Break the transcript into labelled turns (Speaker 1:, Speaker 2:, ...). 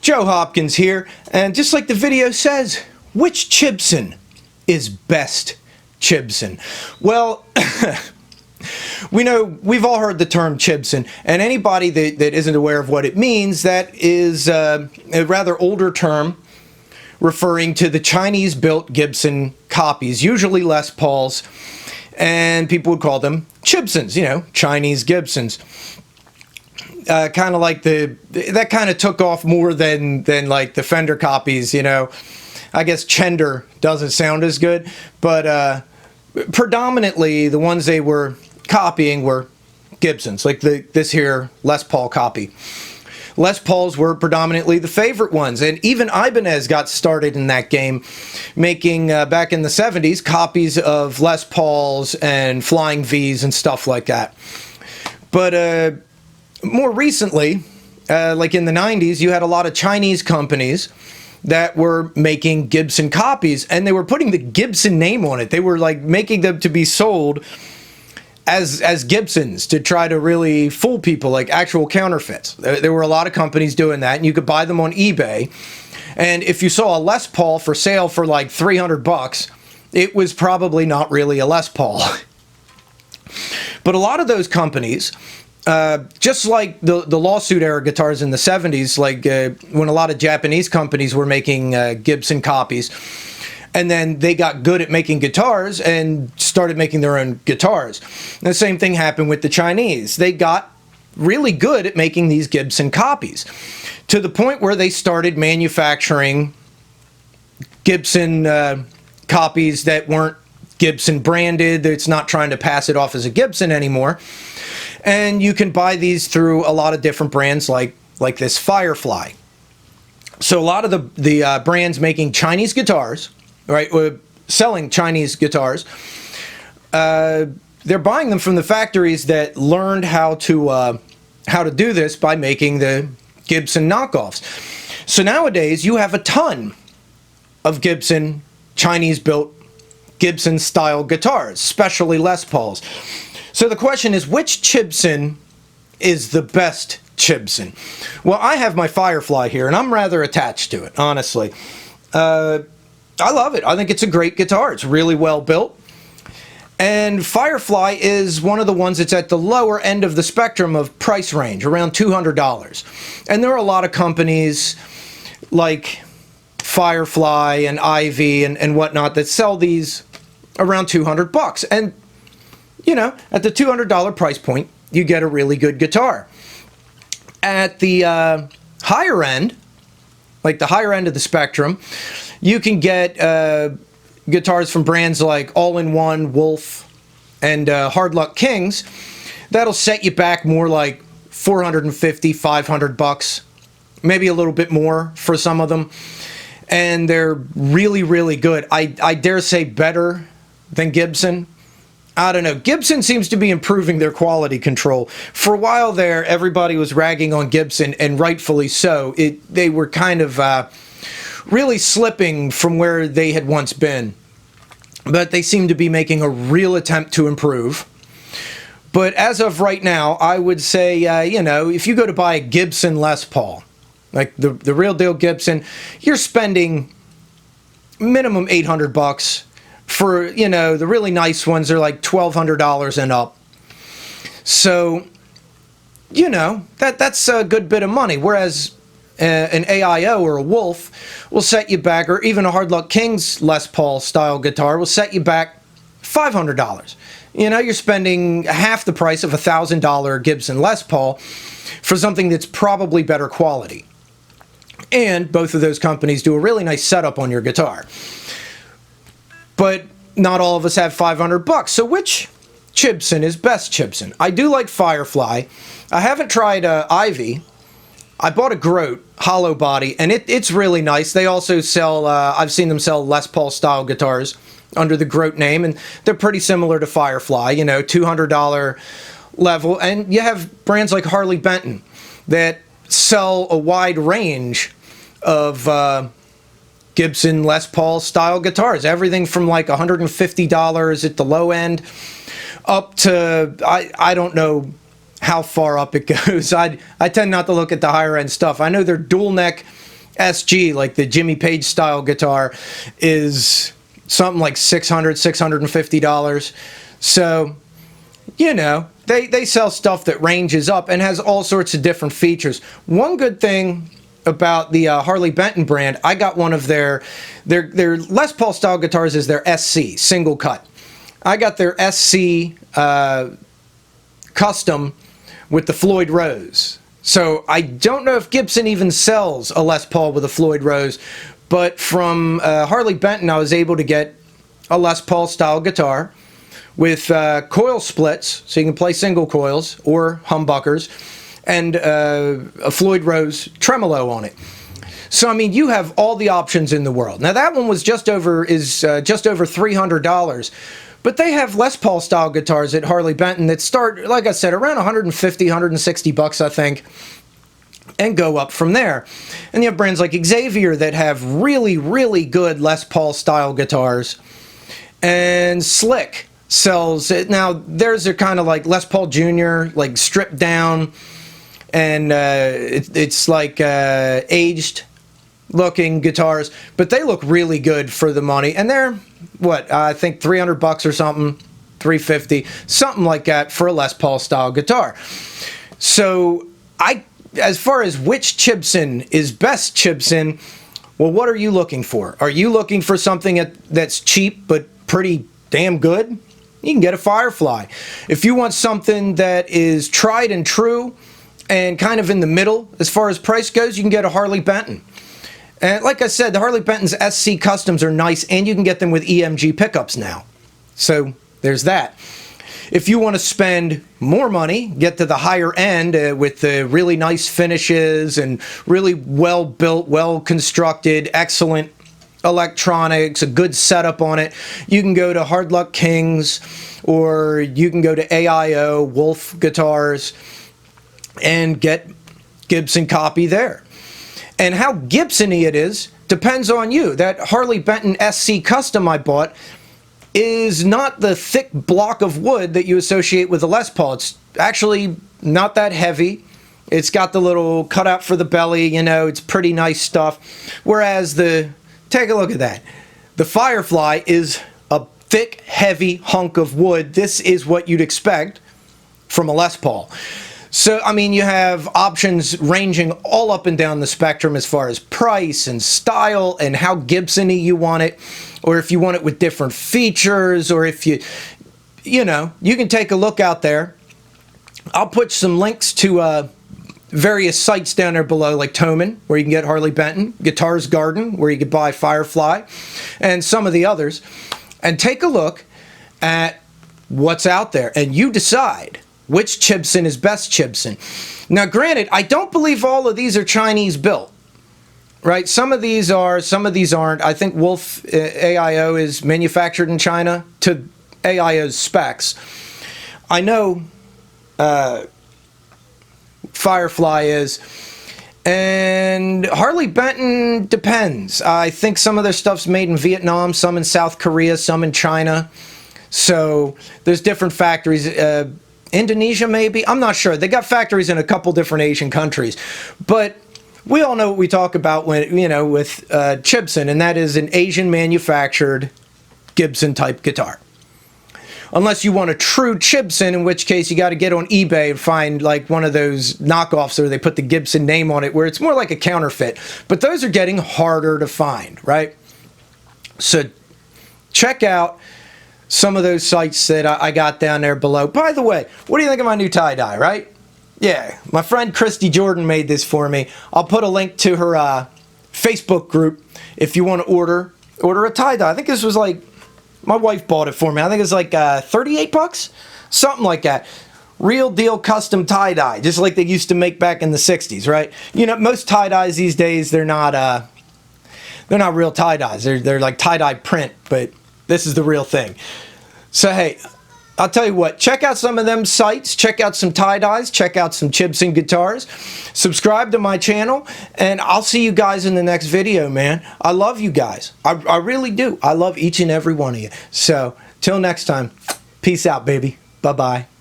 Speaker 1: Joe Hopkins here, and just like the video says, which Chibson is best Chibson? Well, we've all heard the term Chibson, and anybody that isn't aware of what it means, that is a rather older term referring to the Chinese-built Gibson copies, usually Les Pauls, and people would call them Chibsons, Chinese Gibsons. Kind of like that kind of took off more than like the Fender copies, I guess Chender doesn't sound as good, but predominantly the ones they were copying were Gibsons, like this here Les Paul copy. Les Pauls were predominantly the favorite ones, and even Ibanez got started in that game, making, back in the 70s, copies of Les Pauls and Flying V's and stuff like that. But more recently, like in the 90s, you had a lot of Chinese companies that were making Gibson copies, and they were putting the Gibson name on it. They were like making them to be sold as Gibsons to try to really fool people, like actual counterfeits. There were a lot of companies doing that, and you could buy them on eBay. And if you saw a Les Paul for sale for like $300, it was probably not really a Les Paul. But a lot of those companies, just like the lawsuit era guitars in the 70s, like when a lot of Japanese companies were making Gibson copies, and then they got good at making guitars and started making their own guitars. And the same thing happened with the Chinese. They got really good at making these Gibson copies, to the point where they started manufacturing Gibson copies that weren't Gibson branded. It's not trying to pass it off as a Gibson anymore. And you can buy these through a lot of different brands, like this Firefly. So a lot of the brands making Chinese guitars, right, selling Chinese guitars, they're buying them from the factories that learned how to do this by making the Gibson knockoffs. So nowadays you have a ton of Gibson Chinese-built Gibson-style guitars, especially Les Pauls. So the question is, which Chibson is the best Chibson? Well, I have my Firefly here, and I'm rather attached to it, honestly. I love it. I think it's a great guitar. It's really well built. And Firefly is one of the ones that's at the lower end of the spectrum of price range, around $200. And there are a lot of companies like Firefly and Ivy and whatnot that sell these around $200. And at the $200 price point, you get a really good guitar. At the higher end, like the higher end of the spectrum, you can get guitars from brands like All-in-One, Wolf, and Hard Luck Kings. That'll set you back more like $450, $500, maybe a little bit more for some of them. And they're really, really good. I dare say better than Gibson. I don't know. Gibson seems to be improving their quality control. For a while there, everybody was ragging on Gibson, and rightfully so. They were kind of really slipping from where they had once been. But they seem to be making a real attempt to improve. But as of right now, I would say, if you go to buy a Gibson Les Paul, like the real deal Gibson, you're spending minimum $800. For, the really nice ones are like $1,200 and up. So, that's a good bit of money. Whereas an AIO or a Wolf will set you back, or even a Hard Luck Kings Les Paul style guitar will set you back $500. You're spending half the price of a $1,000 Gibson Les Paul for something that's probably better quality. And both of those companies do a really nice setup on your guitar. But not all of us have $500. So which Chibson is best Chibson? I do like Firefly. I haven't tried Ivy. I bought a Groat hollow body, and it's really nice. They also sell, I've seen them sell Les Paul style guitars under the Groat name, and they're pretty similar to Firefly, $200 level. And you have brands like Harley Benton that sell a wide range of Gibson Les Paul style guitars, everything from like $150 at the low end up to I don't know how far up it goes. I tend not to look at the higher end stuff. I know their dual neck SG, like the Jimmy Page style guitar, is something like $650. So, you know, they sell stuff that ranges up and has all sorts of different features. One good thing about the Harley Benton brand, I got one of their Les Paul style guitars is their SC, single cut. I got their SC custom with the Floyd Rose. So I don't know if Gibson even sells a Les Paul with a Floyd Rose, but from Harley Benton I was able to get a Les Paul style guitar with coil splits, so you can play single coils or humbuckers, and a Floyd Rose tremolo on it. So I mean, you have all the options in the world. Now that one was just over $300. But they have Les Paul style guitars at Harley Benton that start, like I said, around 150, 160 bucks, I think, and go up from there. And you have brands like Xavier that have really, really good Les Paul style guitars. And Slick sells it. Now, theirs are kind of like Les Paul Jr., like stripped down, and it's like aged looking guitars, but they look really good for the money, and they're what, I think $300 or something, $350, something like that for a Les Paul style guitar. So as far as which Chibson is best Chibson, well, what are you looking for? Are you looking for something that's cheap but pretty damn good? You can get a Firefly. If you want something that is tried and true and kind of in the middle as far as price goes, you can get a Harley Benton. And like I said, the Harley Benton's SC Customs are nice, and you can get them with EMG pickups now. So there's that. If you want to spend more money, get to the higher end with the really nice finishes and really well-built, well-constructed, excellent electronics, a good setup on it, you can go to Hard Luck Kings, or you can go to AIO, Wolf Guitars, and get Gibson copy there. And how Gibson-y it is depends on you. That Harley Benton SC Custom I bought is not the thick block of wood that you associate with the Les Paul. It's actually not that heavy. It's got the little cutout for the belly, you know, it's pretty nice stuff. Whereas take a look at that. The Firefly is a thick, heavy hunk of wood. This is what you'd expect from a Les Paul. So, I mean, you have options ranging all up and down the spectrum as far as price and style and how Gibson-y you want it, or if you want it with different features, or if you know, you can take a look out there. I'll put some links to various sites down there below, like Thomann, where you can get Harley Benton, Guitars Garden, where you can buy Firefly, and some of the others, and take a look at what's out there, and you decide which Chibson is best Chibson. Now, granted, I don't believe all of these are Chinese built, right? Some of these are, some of these aren't. I think Wolf AIO is manufactured in China to AIO's specs. I know Firefly is, and Harley Benton depends. I think some of their stuff's made in Vietnam, some in South Korea, some in China. So there's different factories. Indonesia, maybe? I'm not sure. They got factories in a couple different Asian countries. But we all know what we talk about when, you know, with Chibson, and that is an Asian manufactured Gibson type guitar. Unless you want a true Chibson, in which case you got to get on eBay and find like one of those knockoffs where they put the Gibson name on it, where it's more like a counterfeit. But those are getting harder to find, right? So check out some of those sites that I got down there below. By the way, what do you think of my new tie-dye, right? Yeah, my friend Christy Jordan made this for me. I'll put a link to her Facebook group if you want to order a tie-dye. I think this was like, my wife bought it for me. I think it's like 38 bucks, something like that. Real deal custom tie-dye, just like they used to make back in the 60s, right? You know, most tie-dyes these days, they're not real tie-dyes. They're like tie-dye print, but this is the real thing. So, hey, I'll tell you what, check out some of them sites, check out some tie-dyes, check out some Chibson guitars, subscribe to my channel, and I'll see you guys in the next video, man. I love you guys. I really do. I love each and every one of you. So, till next time, peace out, baby. Bye-bye.